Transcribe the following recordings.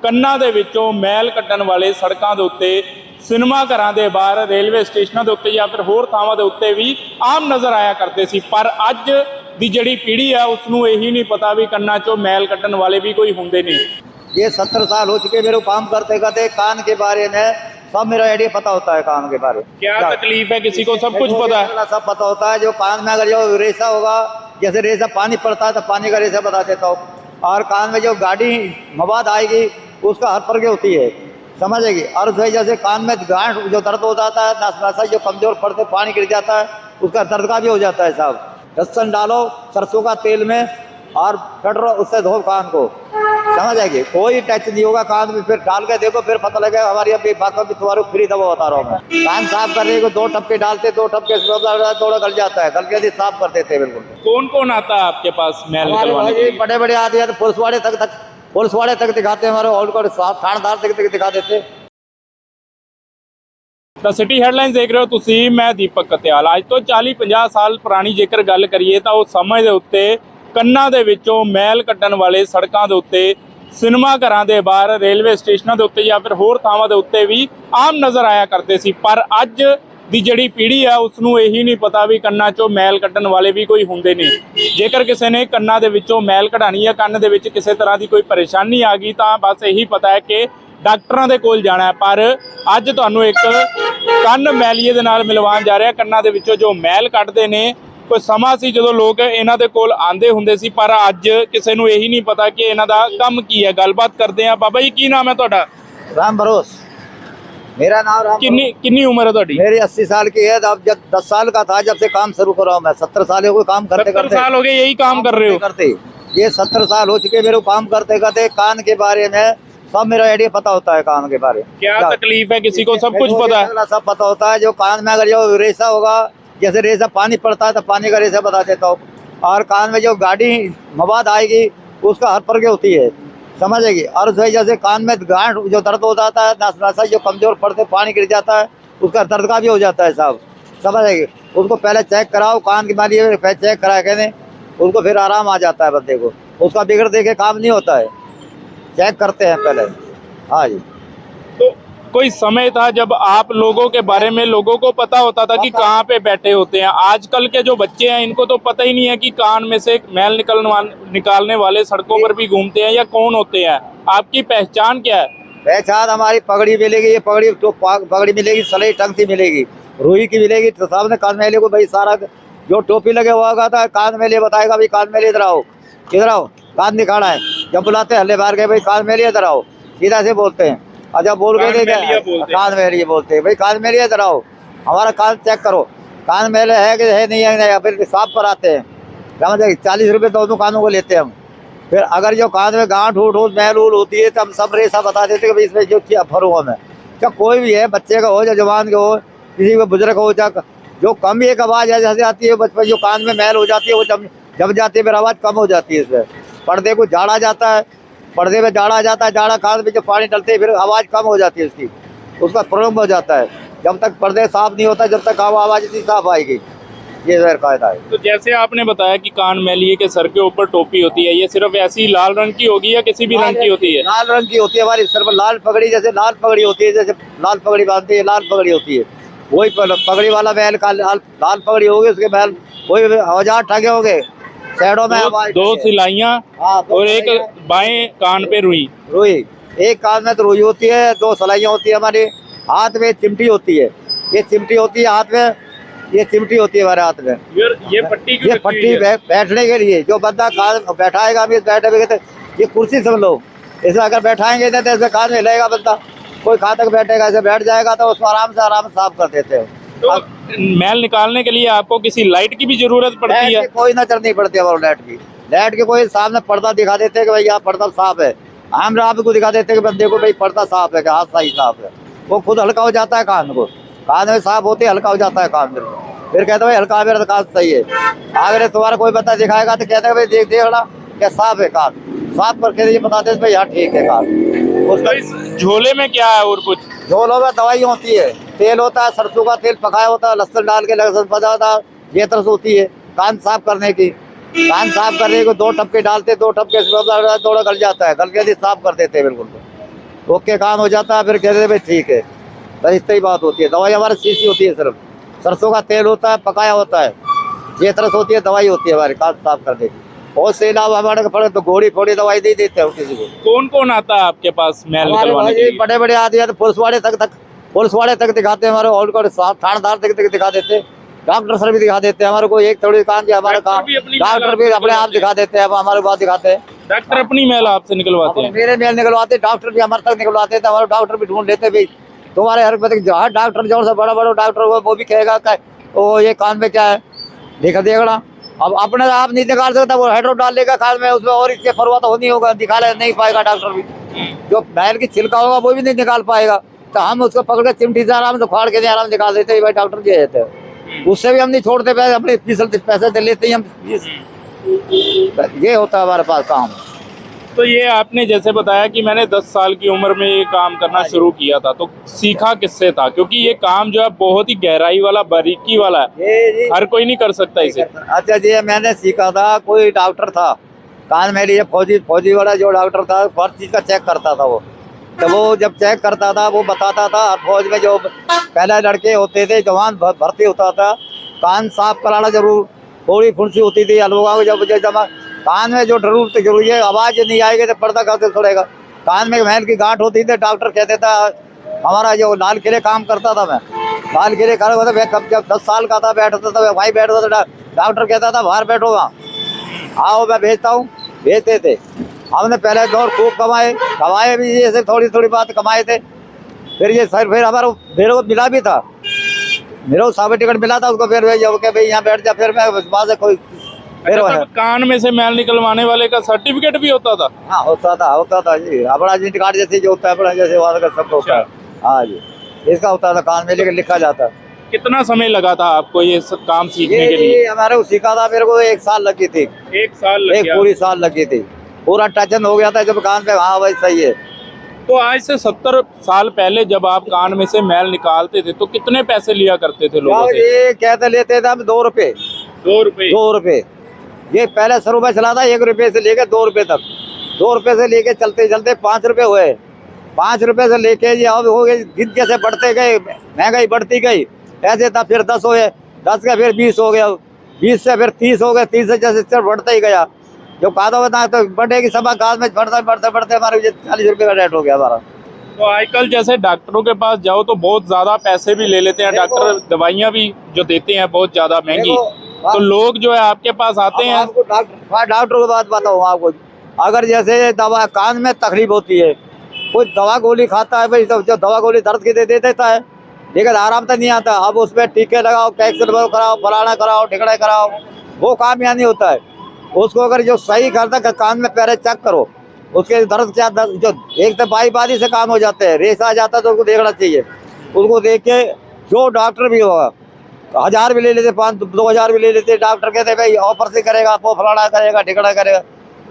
ਕੰਨਾਂ ਦੇ ਵਿੱਚੋਂ ਮੈਲ ਕੱਢਣ ਵਾਲੇ ਸੜਕਾਂ ਦੇ ਉੱਤੇ, ਸਿਨੇਮਾ ਘਰਾਂ ਦੇ ਬਾਹਰ, ਰੇਲਵੇ ਸਟੇਸ਼ਨਾਂ ਦੇ ਉੱਤੇ ਜਾਂ ਫਿਰ ਹੋਰ ਥਾਵਾਂ ਦੇ ਉੱਤੇ ਵੀ ਆਮ ਨਜ਼ਰ ਆਇਆ ਕਰਦੇ ਸੀ। ਪਰ ਅੱਜ ਦੀ ਜਿਹੜੀ ਪੀੜ੍ਹੀ ਆ ਉਸ ਨੂੰ ਇਹੀ नहीं पता भी ਕੰਨਾਂ 'ਚੋਂ ਮੈਲ ਕੱਢਣ ਵਾਲੇ भी कोई ਹੁੰਦੇ नहीं। ये 70 साल हो चुके मेरे को काम करते करते, कान के बारे में सब मेरा आइडिया पता होता है। कान के बारे में क्या तकलीफ है, किसी को सब कुछ पता है? सब पता होता है। जो कान में अगर जो रेशा होगा, जैसे रेशा पानी पड़ता है तो पानी का रेशा बता देता हूँ। और कान में जो गाड़ी मवाद आएगी उसका हर प्रकार होती है, समझेगी। और उस वजह से कान में गांठ जो दर्द हो जाता है, नसा जो कमजोर पड़ते पानी गिर जाता है, उसका दर्द का भी हो जाता है साहब। लहसुन डालो सरसों का तेल में और कटरो, उससे धो कान को, समझ आएगी। कोई टच नहीं होगा कान में। फिर डाल के देखो, फिर पता लगेगा। हमारी अभी बातों की तुम्हारे फ्री दवा बता रहा हूँ मैं। कान साफ करने को 2 टपके डालते, 2 टपके थोड़ा गल जाता है, गल के साफ कर देते बिल्कुल। कौन कौन आता है आपके पास मैल निकलवाने के लिए? बड़े बड़े आते हैं, पुलिस वाले तक दिखाते हैं। हमारे और को थानेदार तक दिखा देते। ਤਾਂ ਸਿਟੀ ਹੈਡਲਾਈਨਸ ਦੇਖ ਰਹੇ ਹੋ ਤੁਸੀਂ, ਮੈਂ ਦੀਪਕ ਕਤਿਆਲ। ਅੱਜ ਤੋਂ 40-50 ਸਾਲ ਪੁਰਾਣੀ ਜੇਕਰ ਗੱਲ ਕਰੀਏ ਤਾਂ ਉਸ ਸਮੇਂ ਦੇ ਉੱਤੇ ਕੰਨਾਂ ਦੇ ਵਿੱਚੋਂ ਮੈਲ ਕੱਢਣ ਵਾਲੇ ਸੜਕਾਂ ਦੇ ਉੱਤੇ, ਸਿਨੇਮਾ ਘਰਾਂ ਦੇ ਬਾਹਰ, ਰੇਲਵੇ ਸਟੇਸ਼ਨਾਂ ਦੇ ਉੱਤੇ ਜਾਂ ਫਿਰ ਹੋਰ ਥਾਵਾਂ ਦੇ ਉੱਤੇ ਵੀ ਆਮ ਨਜ਼ਰ ਆਇਆ ਕਰਦੇ ਸੀ। ਪਰ ਅੱਜ ਦੀ ਜਿਹੜੀ ਪੀੜ੍ਹੀ ਆ ਉਸ ਨੂੰ ਇਹੀ ਨਹੀਂ ਪਤਾ ਵੀ ਕੰਨਾਂ 'ਚੋਂ ਮੈਲ ਕੱਢਣ ਵਾਲੇ ਵੀ ਕੋਈ ਹੁੰਦੇ ਨਹੀਂ। ਜੇਕਰ ਕਿਸੇ ਨੇ ਕੰਨਾਂ ਦੇ ਵਿੱਚੋਂ ਮੈਲ ਕਢਾਣੀ ਹੈ, ਕੰਨ ਦੇ ਵਿੱਚ ਕਿਸੇ ਤਰ੍ਹਾਂ ਦੀ ਕੋਈ ਪਰੇਸ਼ਾਨੀ ਆ ਗਈ ਤਾਂ ਬਸ ਇਹੀ ਪਤਾ ਹੈ ਕਿ ਡਾਕਟਰਾਂ ਦੇ ਕੋਲ ਜਾਣਾ ਹੈ। ਪਰ ਅੱਜ ਤੁਹਾਨੂੰ ਇੱਕ ਕੰਨ ਮੈਲੀਏ ਦੇ ਨਾਲ ਮਿਲਵਾਉਣ ਜਾ ਰਿਹਾ। ਕੰਨਾਂ ਦੇ ਵਿੱਚੋਂ ਜੋ ਮੈਲ ਕੱਢਦੇ ਨੇ, ਕੋਈ ਸਮਾਂ ਸੀ ਜਦੋਂ ਲੋਕ ਇਹਨਾਂ ਦੇ ਕੋਲ ਆਉਂਦੇ ਹੁੰਦੇ ਸੀ, ਪਰ ਅੱਜ ਕਿਸੇ ਨੂੰ ਇਹੀ ਨਹੀਂ ਪਤਾ ਕਿ ਇਹਨਾਂ ਦਾ ਕੰਮ ਕੀ ਹੈ। ਗੱਲਬਾਤ ਕਰਦੇ ਆ। ਬਾਬਾ ਜੀ ਕੀ ਨਾਮ ਹੈ ਤੁਹਾਡਾ? राम भरोस मेरा नाम। राम कितनी उम्र है ਤੁਹਾਡੀ? मेरी 80 साल की है। अब जब 10 साल का था जब से काम शुरू कर रहा हूँ मैं। 70 साल हो गए काम करते 70 साल हो गए यही काम कर रहे हो? करते ये 70 साल हो चुके मेरे को काम करते करते। कान के बारे में सब मेरा आइडिया पता होता है। कान के बारे में क्या तकलीफ है, किसी को सब कुछ पता है? सब पता होता है। जो कान में अगर जो रेशा होगा, जैसे रेशा पानी पड़ता है तो पानी का रेशा बता देता हूँ। और कान में जो गाड़ी मवाद आएगी उसका हर प्रकार होती है, समझेगी। और उस वजह से कान में गांठ जो दर्द हो जाता है, नसा जो कमजोर पड़ते पानी गिर जाता है, उसका दर्द का भी हो जाता है साहब, समझेगी। उसको पहले चेक कराओ, कान के मारिए चेक करा के नहीं, उसको फिर आराम आ जाता है बंदे को। उसका बिगड़ देखे काम नहीं होता है, चेक करते हैं पहले। हाँ जी। तो कोई समय था जब आप लोगों के बारे में लोगों को पता होता था कि कहाँ पे बैठे होते हैं। आजकल के जो बच्चे हैं इनको तो पता ही नहीं है कि कान में से मैल निकालने वाले सड़कों पर भी घूमते हैं या कौन होते हैं। आपकी पहचान क्या है? पहचान हमारी पगड़ी मिलेगी। ये पगड़ी तो पगड़ी मिलेगी, सलाई टंगती मिलेगी, रुई की मिलेगी। तो सामने कान मेले को भाई सारा जो टोपी लगे हुआ था, कान मेले बताएगा भाई कान मेले इधर आओ, इधर आओ, कान दिखाना है। जब बुलाते हल्ले बाहर गए भाई कान मेले इधर आओ, सीधा से बोलते हैं। अच्छा बोल गए कान मेले बोलते हैं भाई कान मेले इधर आओ, हमारा कान चेक करो, कान मेले है कि है नहीं है। फिर साफ पर आते हैं, समझे। 40 रुपये दोनों कानों को लेते हैं हम। फिर अगर जो कान में गांठ उठ मैल उल होती है तो हम सब रेशा बता देते हैं कि इसमें जो फर्क में क्या कोई भी है, बच्चे का हो या जवान का हो, किसी को बुजुर्ग हो, या जो कम एक आवाज़ ऐसे आती है बचपन, जो कान में मैल हो जाती है वो जब जाती है फिर आवाज़ कम हो जाती है। इसमें पर्दे को जाड़ा जाता है, पर्दे में जाड़ा जाता है, जाड़ा कान में जब पानी डलते है फिर आवाज़ कम हो जाती है उसकी, उसका प्रॉब्लम हो जाता है। जब तक पर्दे साफ नहीं होता जब तक आवाज़ इतनी साफ आएगी, ये सर कायदा है। तो जैसे आपने बताया कि कान मैलिए के सर के ऊपर टोपी होती है, ये सिर्फ ऐसी लाल रंग की होगी या किसी भी रंग की होती है? लाल रंग की होती है हमारी सर पर। लाल पगड़ी, जैसे लाल पगड़ी होती है, जैसे लाल पगड़ी बांधते है, लाल पगड़ी होती है। वही पगड़ी वाला मैल का लाल पगड़ी होगी, उसके मैल वही औजार ठगे होंगे साइडों में। दो सिलाइयाँ और एक बाएं कान पे रुई। एक कान में तो रुई होती है, 2 सिलाइयाँ होती है हमारे। हाथ में चिमटी होती है, ये चिमटी होती है हाथ में, ये चिमटी होती है हमारे हाथ में। ये पट्टी क्यों? ये पट्टी बैठने के लिए, जो बंदा कान बैठाएगा अभी बैठे हुए, ये कुर्सी समझ लो। इसमें अगर बैठाएंगे तो ऐसे कान में हिलेगा बंदा, कोई कहाँ तक बैठेगा, ऐसे बैठ जाएगा तो उसको आराम से साफ कर देते हैं। तो मैल निकालने के लिए आपको किसी लाइट की भी जरूरत पड़ती है? कोई नजर नहीं पड़ती है लाइट की कोई सामने पर्दा दिखा देते हैं कि भाई यहाँ पर्दा साफ है। हम आपको दिखा देते हैं कि बंदे को भाई पर्दा साफ है, कि हाथ सही साफ है। वो खुद हल्का हो जाता है, कान को कान में साफ होते हल्का हो जाता है कान में। फिर कहते भाई हल्का मेरा कान सही है। अगर तुम्हारा कोई बंदा दिखाएगा तो कहते हैं भाई देख क्या साफ है कान, साफ करके ये बताते हैं भाई यहाँ ठीक है कान। उसका इस झोले में क्या है? और कुछ झोलों में दवाई होती है, तेल होता है, सरसों का तेल पकाया होता है, लहसुन डाल के लहसुन पका होता है, ये तरह से होती है कान साफ करने की। कान साफ करने को 2 टपके डालते, 2 टपके थोड़ा गल जाता है, गल के साफ कर देते हैं बिल्कुल। ओके काम हो जाता है, फिर कहते हैं भाई ठीक है। बस इतनी ही बात होती है। दवाई हमारे शीशी होती है, सिर्फ सरसों का तेल होता है, पकाया होता है, ये तरह से होती है। दवाई होती है हमारे कान साफ करने की। और से अलावा हमारे को पड़े तो घोड़ी फोड़ी दवाई नहीं देते हैं किसी को। कौन कौन आता है आपके पास मैल हमारे निकलवाने के भाई लिए? बड़े बड़े आदमी हैं तो पुलिस वाले तक दिखाते हैं हमारे, और थानेदार तक दिखा देते हैं, डॉक्टर सर भी दिखा देते हैं हमारे को। एक थोड़ी काम किया हमारा काम, डॉक्टर भी अपने आप दिखा देते हैं, अब हमारे बात दिखाते हैं। डॉक्टर अपनी मैल आपसे निकलवाते हैं? मेरे मेल निकलवाते, डॉक्टर भी हमारे तक निकलवाते थे। हमारे डॉक्टर भी ढूंढ लेते भाई तुम्हारे हर हर डॉक्टर जो सा बड़ा बड़ा डॉक्टर होगा वो भी कहेगा वो ये कान में क्या है, देखा देगा। अब अपने आप नहीं निकाल सकता, वो हेड्रो डाल लेगा कान में, उसमें और इसके परवाह तो नहीं होगा, दिखा नहीं पाएगा डॉक्टर भी। जो बैल की छिलका होगा वो भी नहीं निकाल पाएगा, तो हम उसको पकड़ के चिमटी से आराम से फाड़ के आराम निकाल देते हैं, भाई डॉक्टर जी रहते हैं। उससे भी हम नहीं छोड़ते पैसे, अपने पैसे दे लेते हैं हम। ये होता है हमारे पास काम। तो ये आपने जैसे बताया कि मैंने 10 साल की उम्र में ये काम करना शुरू किया था, तो सीखा किससे था? क्योंकि ये काम जो है बहुत ही गहराई वाला, बारीकी वाला है, हर कोई नहीं कर सकता इसे। अच्छा जी, मैंने सीखा था, कोई डॉक्टर था कान में लिए, फौजी वाला जो डॉक्टर था, हर चीज का चेक करता था वो। तो वो जब चेक करता था वो बताता था, फौज में जो पहले लड़के होते थे, जवान भर्ती होता था, कान साफ कराना जरूर, थोड़ी फुंसी होती थी लोगों को, जब कान में जो जरूरी है, आवाज नहीं आएगी तो पर्दा कैसे छोड़ेगा। कान में महल की गांठ होती थी, डॉक्टर कहते था, हमारा जो लाल किले काम करता था, मैं लाल किले खड़ा हुआ था, जब 10 साल का था, बैठता था भाई, बैठता था, डॉक्टर कहता था बाहर बैठो वहाँ, आओ मैं भेजता हूँ, भेजते थे। हमने पहले दौर खूब कमाए भी, जैसे थोड़ी थोड़ी बात कमाए थे। फिर ये सर फिर हमारा मेरे को मिला भी था, मेरे को सर्टिफिकेट मिला था, उसको फिर भाई यहाँ बैठ जा, फिर मैं बाद कोई फिर अच्छा, कान में से मैल निकलवाने वाले का सर्टिफिकेट भी होता था? हाँ होता था जी, अपना आइडेंटी कार्ड जैसे जो होता है, अपना जैसे वाला का सब होता है। हाँ जी, इसका होता था, कान में लेकर लिखा जाता। कितना समय लगा था आपको ये सब काम सीखने के लिए? हमारे को सीखा था, मेरे को 1 साल लगी थी। 1 साल लग गया? पूरी साल लगी थी, पूरा टचन हो गया था जब कान पे। हाँ भाई सही है। तो आज से 70 साल पहले जब आप कान में से मैल निकालते थे तो कितने पैसे लिया करते थे लोगों से? ये कहते लेते थे हम 2 रुपए। 2 रुपए? 2 रुपए। ये पहले शुरू में चला था 1 रुपए से लेके 2 रुपए तक। 2 रुपए से लेके चलते चलते 5 रुपए हुए। 5 रुपए से लेके ये अब हो गए, दिन जैसे बढ़ते गए, महंगाई बढ़ती गई, ऐसे था। फिर 10 हुए, 10 का फिर 20 हो गया, 20 से फिर 30 हो गए, 30 से जैसे बढ़ता ही गया। जो कादा होता तो बढ़ेगी सब, काज में बढ़ते हमारे 40 रुपए का रेट हो गया हमारा। तो आजकल जैसे डॉक्टरों के पास जाओ तो बहुत ज्यादा पैसे भी ले लेते हैं डॉक्टर, दवाइयाँ भी जो देते हैं बहुत ज्यादा महंगी। तो लोग जो है आपके पास आते हैं? आपको डॉक्टर की बात बताऊँ आपको, अगर जैसे दवा कान में तकलीफ होती है, कोई दवा गोली खाता है भाई, तो जो दवा गोली दर्द की दे देता है, लेकिन आराम तो नहीं आता। अब उसमें टीके लगाओ, कैक्सर कराओ, फलाना कराओ, ढिकड़ा कराओ, वो काम यहाँ नहीं होता है। उसको अगर जो सही करता है, कान में पहले चेक करो उसके दर्द क्या, जो एक तो बारी से काम हो जाते हैं, रेस आ जाता है, तो उसको देखना चाहिए। उसको देख के जो डॉक्टर भी होगा, 1000 भी ले लेते, 2000 भी ले लेते, डॉक्टर कहते भाई ऑपरेशन करेगा, वो फलाना करेगा, ढिकड़ा करेगा।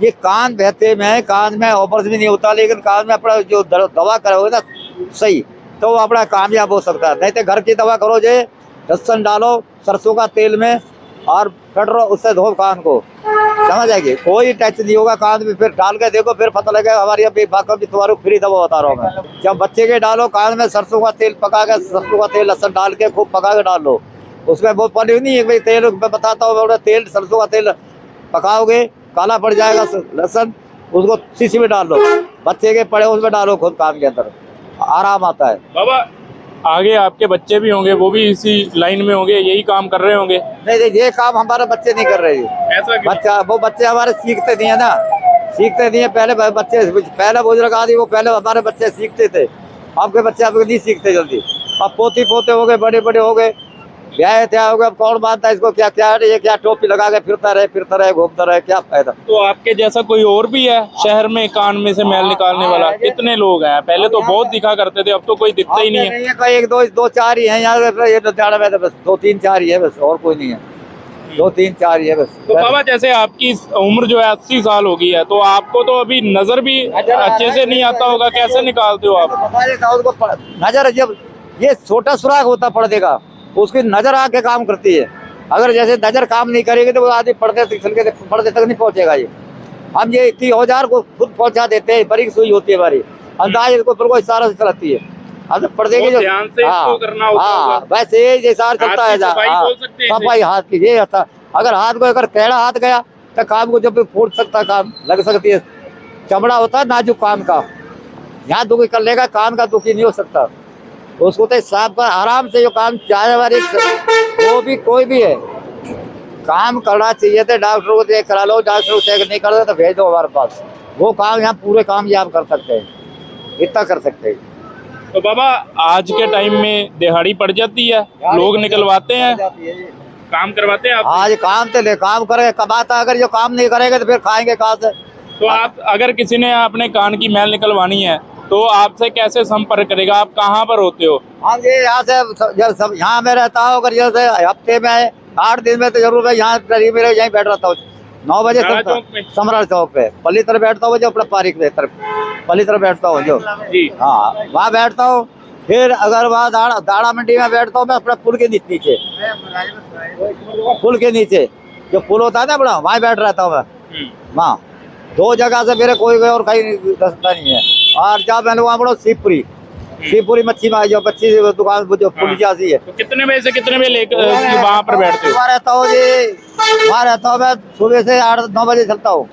ये कान बहते में, कान में ऑपरेशन भी नहीं होता, लेकिन कान में अपना जो दवा करोगे ना सही, तो वो अपना कामयाब हो सकता है। नहीं तो घर की दवा करो, जो लहसुन डालो सरसों का तेल में और फेटरो, उससे धो कान को, समझ आएगी। कोई टच नहीं होगा कान में, फिर डाल के देखो, फिर पता लगेगा। हमारी अभी बाकी तुम्हारे फ्री दवा बता रहा हूँ मैं। जब बच्चे के डालो कान में सरसों का तेल पका के, सरसों का तेल लहसुन डाल के खूब पका के डाल लो। उसमें वो पड़ी नहीं है भाई, तेल मैं बताता हूँ, तेल सरसों का तेल पकाओगे काला पड़ जाएगा लहसुन, उसको शीशी में डाल लो, बच्चे के पड़े उसमें डालो खुद कान के अंदर, आराम आता है। बाबा आगे आपके बच्चे भी होंगे, वो भी इसी लाइन में होंगे, यही काम कर रहे होंगे? नहीं, ये काम हमारे बच्चे नहीं कर रहे हैं। ऐसा क्यों? वो बच्चे हमारे सीखते नहीं है ना, सीखते नहीं है। पहले बच्चे, पहले बुजुर्ग आदि वो पहले हमारे बच्चे सीखते थे, आपके बच्चे अब नहीं सीखते जल्दी। अब पोते हो गए, बड़े बड़े हो गए, ब्याह क्या हो गया, अब कौन मानता है इसको? क्या क्या ये क्या टोपी लगा के फिरता रहे घूमता रहे, क्या फायदा। तो आपके जैसा कोई और भी है शहर में कान में से मैल निकालने वाला? कितने लोग हैं? पहले तो बहुत दिखा करते थे, अब तो कोई दिखता ही नहीं है। कोई 1 2 4 ही है यहाँ, ये लुधियाना में तो बस 2 3 4 ही है बस, और कोई नहीं है। 2 3 4 ही है बस। तो बाबा जैसे आपकी उम्र जो है 80 साल हो गई है, तो आपको तो अभी नजर भी अच्छे से नहीं आता होगा, कैसे निकालते हो आप? नजर, जब ये छोटा सुराख होता पर्दे का, उसकी नजर आके काम करती है। अगर जैसे नजर काम नहीं करेगी तो वो आदमी पर्दे तक नहीं पहुंचेगा। ये हम ये 30,000 को खुद पहुंचा देते हैं, बड़ी सुई होती है हमारी, अंदाज को इशारा से चलाती है। अब पर्दे की बहुत जो ध्यान से इसको करना होता होगा। वैसे ये जैसा चलता हाथ है की सफाई बोल सकते हैं इसे? सफाई हाथ की ये ऐसा, अगर हाथ को अगर टेढ़ा हाथ गया तो काम को जब भी फूट सकता है, काम लग सकती है। चमड़ा होता है नाजुक कान का, यहाँ दुखी कर लेगा, कान का दुखी नहीं हो सकता। तो उसको तो साफ कर आराम से जो काम चाहे वाली वो भी कोई भी है काम करना चाहिए। तो डॉक्टर को चेक करा लो, डॉक्टर को चेक नहीं कर तो भेज दो हमारे पास, वो काम यहाँ पूरे काम ये आप कर सकते हैं, इतना कर सकते हैं। तो बाबा आज के टाइम में दिहाड़ी पड़ जाती है, लोग निकलवाते हैं, काम करवाते हैं आप? आज काम तो ले काम करे कमाता, अगर जो काम नहीं करेंगे तो फिर खाएंगे कहाँ से। तो आप अगर किसी ने अपने कान की मैल निकलवानी है तो आपसे कैसे संपर्क करेगा? आप कहाँ पर होते हो? हाँ ये यहाँ से जब सब यहाँ में रहता हूँ, अगर जैसे हफ्ते में 8 दिन में तो जरूर मैं यहाँ करीब मेरे यहीं बैठ रहता हूँ 9 बजे सम्राट चौक पे पल्ली तरफ बैठता हूँ, जो अपना पारिक में तरफ पल्ली तरफ बैठता हूँ जो जी हाँ वहाँ बैठता हूँ। फिर अगर वहाँ दाड़ा मंडी में बैठता हूँ मैं अपना पुल के नीचे, पुल के नीचे जो पुल होता है ना अपना, वहाँ बैठ रहता हूँ मैं। वहाँ 2 जगह से मेरे कोई और कहीं रास्ता नहीं है। और जब मैंने वहाँ बढ़ो शिवपुरी मच्छी में जो मच्छी दुकान जो पुलिस आती है। तो कितने बजे से कितने बजे लेकर वहाँ पर बैठते हो? वहाँ रहता हूँ जी, वहाँ रहता हूँ मैं सुबह से 8-9 बजे चलता हूँ।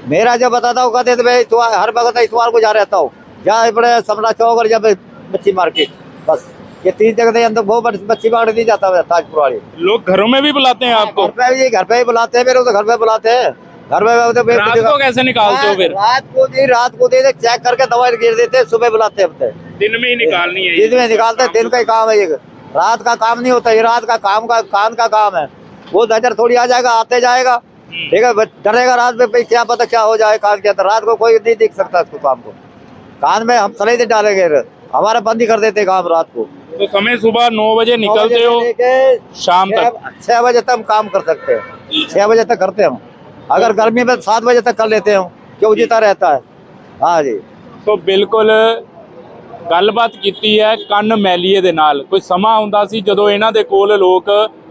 मेरा जो बताता हूँ कहते भाई हर वक्त इतवार को जा रहता हूँ, जहाँ बड़े सम्राट चौक और जब मच्छी मार्केट, बस ये 3 जगह के अंदर वो मच्छी मार्केट नहीं जाता है ताजपुर वाली। लोग घरों में भी बुलाते हैं आपको? घर पे ही बुलाते हैं, मेरे को तो घर पे बुलाते हैं। घर में रात को कैसे निकालते हो फिर? रात को दे चेक करके दवाई गिर देते हैं, सुबह बुलाते हैं। दिन में ही निकालनी है? दिन में निकालते हैं, दिन का ही काम है ये, रात का काम नहीं होता, ये रात का काम का कान का काम है। वो नजर थोड़ी आ जाएगा, आते जाएगा, ठीक है, डरेगा रात में भाई क्या पता क्या हो जाए कान के अंदर। रात को कोई नहीं देख सकता इसको काम को, कान में हम सलाई से डालेंगे, हमारा बंद ही कर देते हैं काम रात को। तो समय सुबह 9 बजे निकलते हो, शाम तक 6 बजे तक हम काम कर सकते हैं, 6 बजे तक करते हैं। अगर गर्मी में 7 बजे तक कर लेते हो, क्यों जीता रहता है। हाँ जी। तो ਬਿਲਕੁਲ ਗੱਲਬਾਤ ਕੀਤੀ ਹੈ ਕੰਨ ਮੈਲੀਏ ਦੇ ਨਾਲ। ਕੋਈ ਸਮਾਂ ਹੁੰਦਾ ਸੀ ਜਦੋਂ ਇਹਨਾਂ ਦੇ ਕੋਲ ਲੋਕ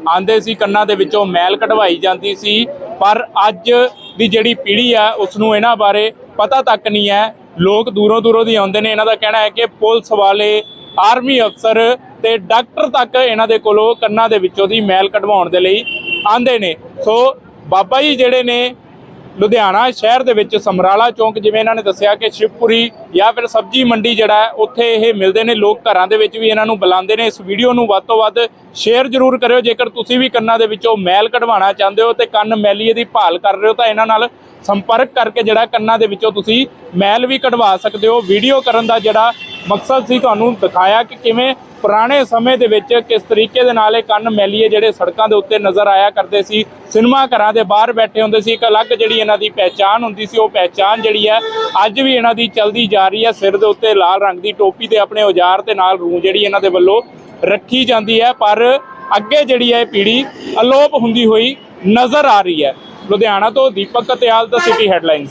ਆਂਦੇ ਸੀ, ਕੰਨਾਂ ਦੇ ਵਿੱਚੋਂ ਮੈਲ ਕਢਵਾਈ ਜਾਂਦੀ ਸੀ, ਪਰ ਅੱਜ ਦੀ ਜਿਹੜੀ ਪੀੜ੍ਹੀ ਆ ਉਸ ਨੂੰ ਇਹਨਾਂ ਬਾਰੇ ਪਤਾ ਤੱਕ ਨਹੀਂ ਹੈ। ਲੋਕ ਦੂਰੋਂ ਦੂਰੋਂ ਦੀ ਆਉਂਦੇ ਨੇ। ਇਹਨਾਂ ਦਾ ਕਹਿਣਾ ਹੈ ਕਿ ਪੁਲਿਸ ਵਾਲੇ, ਆਰਮੀ ਅਫਸਰ ਤੇ ਡਾਕਟਰ ਤੱਕ ਇਹਨਾਂ ਦੇ ਕੋਲੋਂ ਕੰਨਾਂ ਦੇ ਵਿੱਚੋਂ ਦੀ ਮੈਲ ਕਢਵਾਉਣ ਦੇ ਲਈ ਆਂਦੇ ਨੇ। ਸੋ ਬਾਬਾ ਜੀ ਜਿਹੜੇ ਨੇ ਲੁਧਿਆਣਾ ਸ਼ਹਿਰ ਦੇ ਵਿੱਚ ਸਮਰਾਲਾ ਚੌਂਕ, ਜਿਵੇਂ ਇਹਨਾਂ ਨੇ ਦੱਸਿਆ ਕਿ ਸ਼ਿਵਪੁਰੀ ਜਾਂ ਫਿਰ ਸਬਜ਼ੀ ਮੰਡੀ ਜਿਹੜਾ ਉੱਥੇ ਇਹ ਮਿਲਦੇ ਨੇ। ਲੋਕ ਘਰਾਂ ਦੇ ਵਿੱਚ ਵੀ ਇਹਨਾਂ ਨੂੰ ਬੁਲਾਉਂਦੇ ਨੇ। ਇਸ ਵੀਡੀਓ ਨੂੰ ਵੱਧ ਤੋਂ ਵੱਧ ਸ਼ੇਅਰ ਜ਼ਰੂਰ ਕਰਿਓ। ਜੇਕਰ ਤੁਸੀਂ ਵੀ ਕੰਨਾਂ ਦੇ ਵਿੱਚੋਂ ਮੈਲ ਕਢਵਾਉਣਾ ਚਾਹੁੰਦੇ ਹੋ ਤੇ ਕੰਨ ਮੈਲੀਏ ਦੀ ਭਾਲ ਕਰ ਰਹੇ ਹੋ ਤਾਂ ਇਹਨਾਂ ਨਾਲ ਸੰਪਰਕ ਕਰਕੇ ਜਿਹੜਾ ਕੰਨਾਂ ਦੇ ਵਿੱਚੋਂ ਤੁਸੀਂ ਮੈਲ ਵੀ ਕਢਵਾ ਸਕਦੇ ਹੋ। ਵੀਡੀਓ ਕਰਨ ਦਾ ਜਿਹੜਾ ਮਕਸਦ ਸੀ ਤੁਹਾਨੂੰ ਦਿਖਾਇਆ ਕਿ ਕਿਵੇਂ ਪੁਰਾਣੇ ਸਮੇਂ ਦੇ ਵਿੱਚ ਕਿਸ ਤਰੀਕੇ ਦੇ ਨਾਲ ਇਹ ਕੰਨ ਮੈਲੀਏ ਜਿਹੜੇ ਸੜਕਾਂ ਦੇ ਉੱਤੇ ਨਜ਼ਰ ਆਇਆ ਕਰਦੇ ਸੀ। ਸਿਨੇਮਾ ਘਰਾਂ ਦੇ ਬਾਹਰ ਬੈਠੇ ਹੁੰਦੇ ਸੀ। ਇੱਕ ਅਲੱਗ ਜਿਹੜੀ ਇਹਨਾਂ ਦੀ ਪਹਿਚਾਣ ਹੁੰਦੀ ਸੀ। ਉਹ ਪਹਿਚਾਣ ਜਿਹੜੀ ਹੈ ਅੱਜ ਵੀ ਇਹਨਾਂ ਦੀ ਚੱਲਦੀ ਜਾ ਰਹੀ ਹੈ। ਸਿਰ ਦੇ ਉੱਤੇ ਲਾਲ ਰੰਗ ਦੀ ਟੋਪੀ ਤੇ ਆਪਣੇ ਔਜ਼ਾਰ ਤੇ ਨਾਲ ਰੂੰ ਜਿਹੜੀ ਇਹਨਾਂ ਦੇ ਵੱਲੋਂ ਰੱਖੀ ਜਾਂਦੀ ਹੈ। ਪਰ ਅੱਗੇ ਜਿਹੜੀ ਹੈ ਪੀੜ੍ਹੀ ਅਲੋਪ ਹੁੰਦੀ ਹੋਈ ਨਜ਼ਰ ਆ ਰਹੀ ਹੈ। ਲੁਧਿਆਣਾ ਤੋਂ ਦੀਪਕ ਕਤਿਆਲ, ਦਾ ਸਿਟੀ ਹੈਡਲਾਈਨਸ।